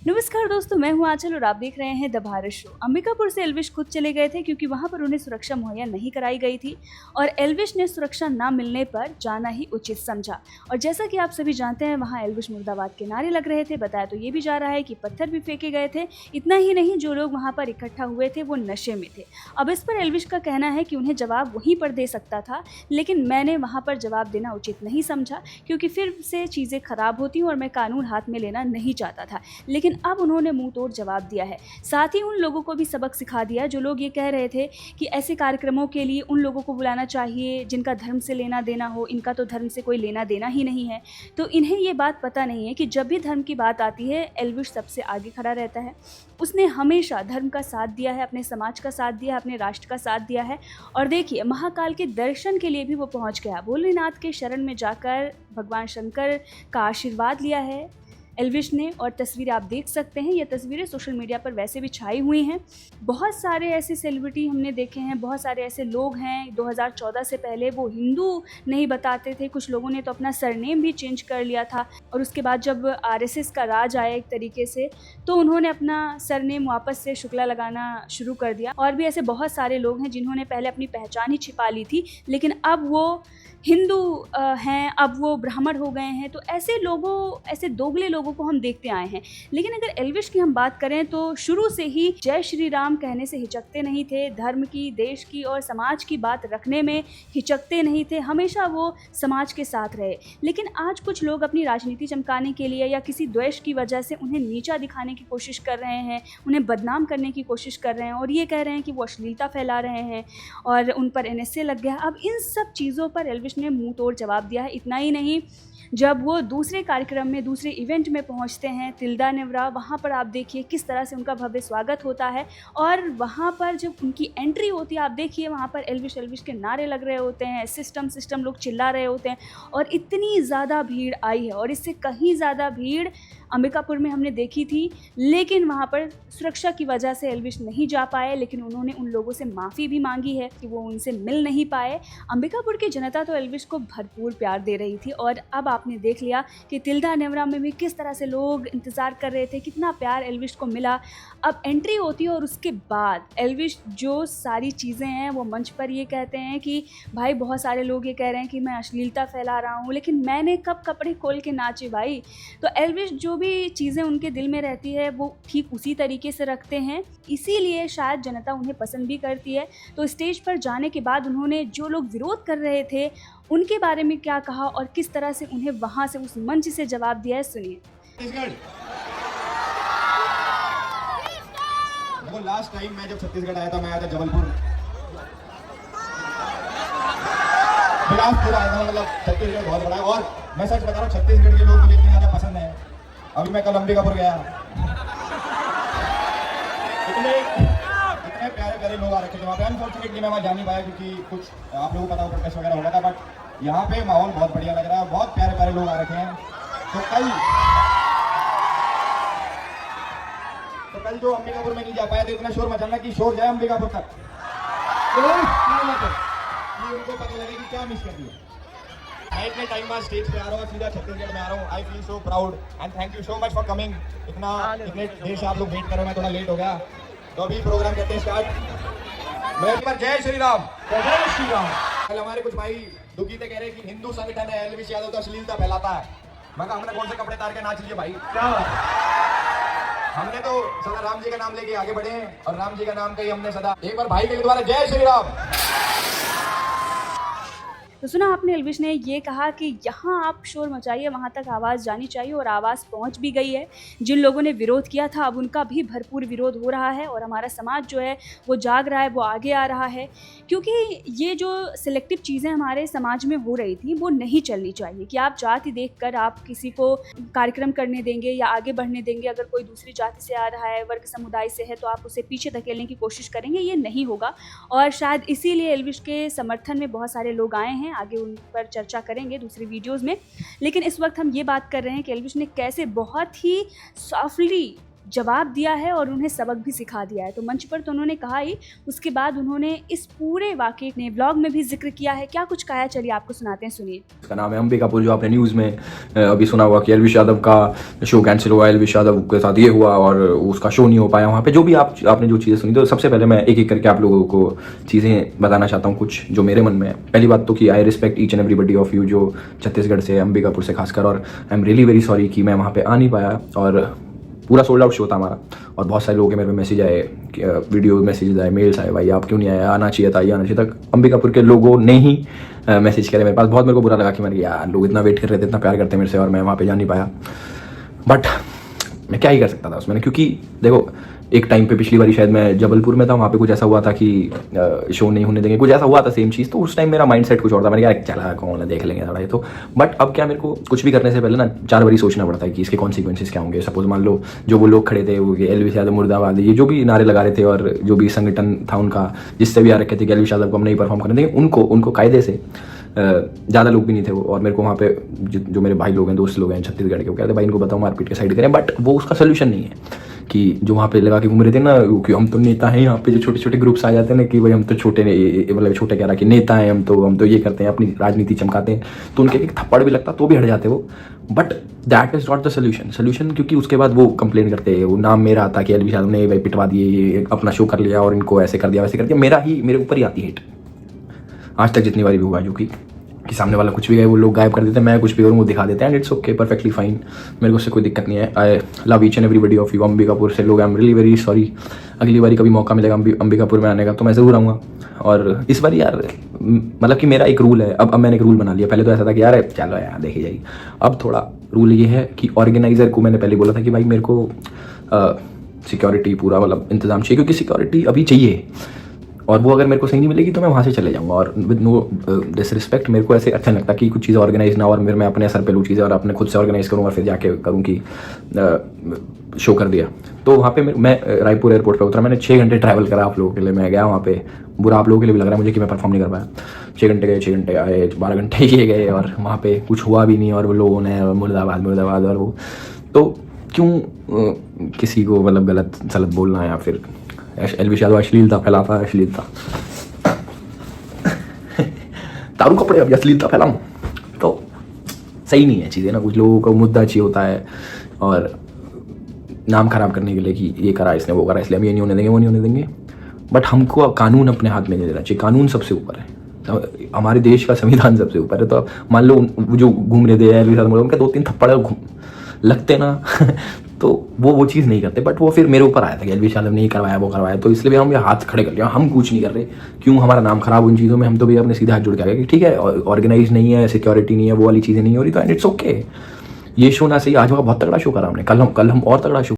नमस्कार दोस्तों, मैं हूं आंचल और आप देख रहे हैं द भारत शो। अंबिकापुर से एल्विश खुद चले गए थे क्योंकि वहां पर उन्हें सुरक्षा मुहैया नहीं कराई गई थी और एल्विश ने सुरक्षा ना मिलने पर जाना ही उचित समझा। और जैसा कि आप सभी जानते हैं, वहां एल्विश मुर्दाबाद के नारे लग रहे थे। बताया तो ये भी जा रहा है कि पत्थर भी फेंके गए थे। इतना ही नहीं, जो लोग वहां पर इकट्ठा हुए थे वो नशे में थे। अब इस पर एल्विश का कहना है कि उन्हें जवाब वहीं पर दे सकता था, लेकिन मैंने वहां पर जवाब देना उचित नहीं समझा क्योंकि फिर से चीज़ें खराब होती और मैं कानून हाथ में लेना नहीं चाहता था। लेकिन अब उन्होंने मुंह तोड़ जवाब दिया है। साथ ही उन लोगों को भी सबक सिखा दिया जो लोग ये कह रहे थे कि ऐसे कार्यक्रमों के लिए उन लोगों को बुलाना चाहिए जिनका धर्म से लेना देना हो। इनका तो धर्म से कोई लेना देना ही नहीं है, तो इन्हें ये बात पता नहीं है कि जब भी धर्म की बात आती है, एल्विश सबसे आगे खड़ा रहता है। उसने हमेशा धर्म का साथ दिया है, अपने समाज का साथ दिया है, अपने राष्ट्र का साथ दिया है। और देखिए, महाकाल के दर्शन के लिए भी वो पहुंच गया। भोलेनाथ के शरण में जाकर भगवान शंकर का आशीर्वाद लिया है एल्विश ने। और तस्वीरें आप देख सकते हैं, ये तस्वीरें सोशल मीडिया पर वैसे भी छाई हुई हैं। बहुत सारे ऐसे सेलिब्रिटी हमने देखे हैं, बहुत सारे ऐसे लोग हैं। 2014 से पहले वो हिंदू नहीं बताते थे। कुछ लोगों ने तो अपना सरनेम भी चेंज कर लिया था और उसके बाद जब आरएसएस का राज आया एक तरीके से, तो उन्होंने अपना सरनेम वापस से शुक्ला लगाना शुरू कर दिया। और भी ऐसे बहुत सारे लोग हैं जिन्होंने पहले अपनी पहचान ही छिपा ली थी, लेकिन अब वो हिंदू हैं, अब वो ब्राह्मण हो गए हैं। तो ऐसे लोगों, ऐसे दोगले लोगों को हम देखते आए हैं। लेकिन अगर एल्विश की हम बात करें तो शुरू से ही जय श्री राम कहने से हिचकते नहीं थे। धर्म की, देश की और समाज की बात रखने में हिचकते नहीं थे। हमेशा वो समाज के साथ रहे। लेकिन आज कुछ लोग अपनी राजनीति चमकाने के लिए या किसी द्वेष की वजह से उन्हें नीचा दिखाने की कोशिश कर रहे हैं, उन्हें बदनाम करने की कोशिश कर रहे हैं और ये कह रहे हैं कि वो अश्लीलता फैला रहे हैं और उन पर एनएसए लग गया। अब इन सब चीज़ों पर एल्विश ने मुंह तोड़ जवाब दिया है। इतना ही नहीं, जब वो दूसरे कार्यक्रम में, दूसरे इवेंट में पहुंचते हैं, तिल्दा नेवरा, वहाँ पर आप देखिए किस तरह से उनका भव्य स्वागत होता है। और वहाँ पर जब उनकी एंट्री होती है, आप देखिए वहाँ पर एल्विश एल्विश के नारे लग रहे होते हैं, सिस्टम सिस्टम लोग चिल्ला रहे होते हैं और इतनी ज़्यादा भीड़ आई है। और इससे कहीं ज़्यादा भीड़ अंबिकापुर में हमने देखी थी, लेकिन वहाँ पर सुरक्षा की वजह से एल्विश नहीं जा पाए। लेकिन उन्होंने उन लोगों से माफ़ी भी मांगी है कि वो उनसे मिल नहीं पाए। अंबिकापुर की जनता तो एल्विश को भरपूर प्यार दे रही थी और अब आपने देख लिया कि तिल्दा नेवरा में भी किस तरह से लोग इंतज़ार कर रहे थे, कितना प्यार एल्विश को मिला। अब एंट्री होती है और उसके बाद एल्विश जो सारी चीज़ें हैं वो मंच पर ये कहते हैं कि भाई, बहुत सारे लोग ये कह रहे हैं कि मैं अश्लीलता फैला रहा हूँ, लेकिन मैंने कब कपड़े खोल के नाचे भाई। तो एल्विश जो भी चीज़ें उनके दिल में रहती है वो ठीक उसी तरीके से रखते हैं, इसीलिए शायद जनता उन्हें पसंद भी करती है। तो स्टेज पर जाने के बाद उन्होंने जो लोग विरोध कर रहे थे उनके बारे में क्या कहा और किस तरह से उन्हें वहां से, उस मंच से जवाब दिया है, सुनिए। देखो, लास्ट टाइम मैं जब छत्तीसगढ़ आया था, मैं आया था जबलपुर, बिलासपुर आया था। मतलब छत्तीसगढ़ बहुत बड़ा है और मैं सच बता रहा हूँ, छत्तीसगढ़ के लोग मुझे इतने ज़्यादा पसंद है। अभी मैं कल अंबिकापुर गया, इतने प्यारे प्यारे लोग आ रखे थे वहाँ पे। अनफॉर्चुनेटली मैं वहाँ जा नहीं पाया क्योंकि कुछ आप लोगों को पता हो, प्रोटेस्ट वगैरह हो रहा था। बट यहाँ पे माहौल बहुत बढ़िया लग रहा है, बहुत प्यारे प्यारे लोग आ रखे हैं। तो कल जो अंबिकापुर में नहीं जा पाया तो इतना शोर मचाना कि शोर जाए अंबिकापुर तक, कि उनको पता लगे कि क्या मिस कर दिया। मैं इतने टाइम बाद स्टेज पे आ रहा हूँ, सीधा छत्तीसगढ़ में आ रहा हूँ। I feel so proud and thank you so much for coming. इतने देर से आप लोग वेट करो, मैं थोड़ा लेट हो गया। तो अभी प्रोग्राम करते हैं स्टार्ट। मैं एक बार जय श्री राम। जय श्री राम। कल हमारे कुछ भाई दुखी थे, कह रहे कि हिंदू संगठन है एल्विश यादव तो अश्लीलता फैलाता है। मैं कहा, हमने कौन से कपड़े तार के नाच लिए भाई? हमने तो सदा राम जी का नाम लेके आगे बढ़े हैं और राम जी का नाम का ही हमने सदा। एक बार भाई के द्वारा जय श्री राम। तो सुना आपने, एल्विश ने ये कहा कि यहाँ आप शोर मचाइए, वहाँ तक आवाज़ जानी चाहिए और आवाज़ पहुँच भी गई है। जिन लोगों ने विरोध किया था अब उनका भी भरपूर विरोध हो रहा है और हमारा समाज जो है वो जाग रहा है, वो आगे आ रहा है। क्योंकि ये जो सिलेक्टिव चीज़ें हमारे समाज में हो रही थी वो नहीं चलनी चाहिए कि आप जाति देखकर आप किसी को कार्यक्रम करने देंगे या आगे बढ़ने देंगे। अगर कोई दूसरी जाति से आ रहा है, वर्ग समुदाय से है, तो आप उसे पीछे धकेलने की कोशिश करेंगे, ये नहीं होगा। और शायद इसीलिए एल्विश के समर्थन में बहुत सारे लोग आए हैं। आगे उन पर चर्चा करेंगे दूसरी वीडियोस में, लेकिन इस वक्त हम ये बात कर रहे हैं कि एल्विश ने कैसे बहुत ही सॉफ्टली जवाब दिया है और उन्हें सबक भी सिखा दिया है। तो मंच पर तो उन्होंने कहा ही, उसके बाद उन्होंने इस पूरे वाक़ये ने व्लॉग में भी जिक्र किया है। क्या कुछ कहा है, चलिए आपको सुनाते हैं, सुनिए। उसका नाम है अंबिकापुर, जो आपने न्यूज़ में अभी सुना हुआ कि एल्विश यादव का शो कैंसिल हुआ, एल्विश यादव के साथ ये हुआ और उसका शो नहीं हो पाया वहाँ पे। जो भी आपने जो चीज़ें सुनी, तो सबसे पहले मैं एक एक करके आप लोगों को चीज़ें बताना चाहता हूँ, कुछ जो मेरे मन में है। पहली बात तो कि I respect each and everybody of you, जो छत्तीसगढ़ से, अंबिकापुर से खासकर, और I am really very sorry कि मैं वहाँ पे आ नहीं पाया। और पूरा सोल्ड आउट शो था हमारा, और बहुत सारे लोगों के मेरे पे मैसेज आए, वीडियो मैसेज आए, मेल्स आए, भाई आप क्यों नहीं आए, आना चाहिए था, ये आना चाहिए था। अंबिकापुर के लोगों ने ही मैसेज करे मेरे पास। बहुत मेरे को बुरा लगा कि मैंने यार लोग इतना वेट कर रहे थे, इतना प्यार करते मेरे से, और मैं वहाँ पे जा नहीं पाया। बट मैं क्या ही कर सकता था उसमें, क्योंकि देखो एक टाइम पे पिछली बारी शायद मैं जबलपुर में था, वहाँ पे कुछ ऐसा हुआ था कि शो नहीं होने देंगे, कुछ ऐसा हुआ था सेम चीज़। तो उस टाइम मेरा माइंड सेट कुछ और था, मैंने कहा चला कौन है, देख लेंगे थोड़ा ये तो। बट अब क्या, मेरे को कुछ भी करने से पहले ना 4 बारी सोचना पड़ता है कि इसके कॉन्सिक्वेंसेस क्या होंगे। सपोज मान लो जो वो लोग खड़े थे, वो एल्विश यादव मुर्दाबाद, ये जो भी नारे लगा रहे थे, और जो भी संगठन था उनका जिससे भी आ रखे थे कि एल्विश यादव को हम नहीं परफॉर्म करने देंगे, उनको कायदे से, ज़्यादा लोग भी नहीं थे वो, और मेरे को वहाँ पे जो मेरे भाई लोग हैं, दोस्त लोग हैं छत्तीसगढ़ के, वो कहते भाई इनको बताओ मारपीट के साइड करें। बट वो उसका सोल्यूशन नहीं है कि जो वहाँ पे लगा के घूम रहे थे ना कि हम तो नेता हैं। यहाँ पे जो छोटे छोटे ग्रुप्स आ जाते हैं ना कि भाई हम तो छोटे, मतलब छोटे कह रहा कि नेता हैं, हम तो ये करते हैं, अपनी राजनीति चमकाते हैं, तो उनके एक थप्पड़ भी लगता तो भी हट जाते वो। But that is not the solution, क्योंकि उसके बाद वो कंप्लेन करते हैं, वो नाम मेरा आता कि एल्विश यादव ने भाई पिटवा दिए, अपना शो कर लिया और इनको ऐसे कर दिया वैसे कर दिया। मेरे ऊपर ही आती हिट आज तक जितनी बारी भी हुआ, जो कि सामने वाला कुछ भी है वो लोग गायब कर देते हैं, मैं कुछ भी करूँ वो दिखा देते हैं, and it's okay, perfectly fine, मेरे को उससे कोई दिक्कत नहीं है। I love each and everybody of you. Ambikapur से लोग, I am really very sorry. अगली बारी कभी मौका मिलेगा अंबिकापुर में आने का तो मैं ज़रूर आऊँगा। और इस बार यार मतलब कि मेरा एक रूल है, अब मैंने एक रूल बना लिया। पहले तो ऐसा था कि यार चलो यार देखी जाएगी, अब थोड़ा रूल ये है कि ऑर्गेनाइज़र को मैंने पहले बोला था कि भाई मेरे को सिक्योरिटी पूरा मतलब इंतजाम चाहिए, क्योंकि सिक्योरिटी अभी चाहिए, और वो अगर मेरे को सही नहीं मिलेगी तो मैं वहाँ से चले जाऊँगा। और विद नो डिसरिस्पेक्ट, मेरे को ऐसे अच्छा नहीं लगता कि कुछ चीज़ें ऑर्गेनाइज ना, और मैं अपने असर पे लूँ चीज़ें और अपने खुद से ऑर्गेनाइज करूँ और फिर जाके करूँ कि शो कर दिया। तो वहाँ पे मैं रायपुर एयरपोर्ट पे उतरा, मैंने 6 घंटे ट्रैवल करा आप लोगों के लिए। मैं गया वहाँ पे, बुरा आप लोगों के लिए भी लग रहा है मुझे कि मैं परफॉर्म नहीं कर पाया। 6 घंटे गए, 6 घंटे आए, 12 घंटे ये गए, और वहाँ पे कुछ हुआ भी नहीं, और वो लोगों ने मुर्दाबाद और वो, तो क्यों किसी को मतलब गलत सलत बोलना, या फिर एल्विश यादव अश्लीलता फैलाता है, अश्लीलता तारू कपड़े अभी अश्लीलता फैलाऊं तो सही नहीं है चीज़ें ना। कुछ लोगों को मुद्दा चाहिए होता है और नाम खराब करने के लिए कि ये करा इसने, वो करा, इसलिए हम ये नहीं होने देंगे, वो नहीं होने देंगे। बट हमको कानून अपने हाथ में नहीं देना चाहिए, कानून सबसे ऊपर है, तो हमारे देश का संविधान सबसे ऊपर है। तो मान लो जो घूम रहे थे एल्विश यादव, उनके 2-3 थप्पड़ लगते ना तो वो चीज़ नहीं करते। बट वो फिर मेरे ऊपर आया था कि एल्विश यादव ने ये करवाया वो करवाया, तो इसलिए हम ये हाथ खड़े कर लिया, हम कुछ नहीं कर रहे, क्यों हमारा नाम खराब उन चीज़ों में। हम तो भैया अपने सीधे हाथ जुड़ के आ गए कि ठीक है, ऑर्गेनाइज नहीं है, सिक्योरिटी नहीं है, वो वाली चीज़ें नहीं हो रही, तो एंड इट्स ओके। ये शो ना सही, आज वहाँ बहुत तगड़ा शो करा हमने, कल हम और तगड़ा शो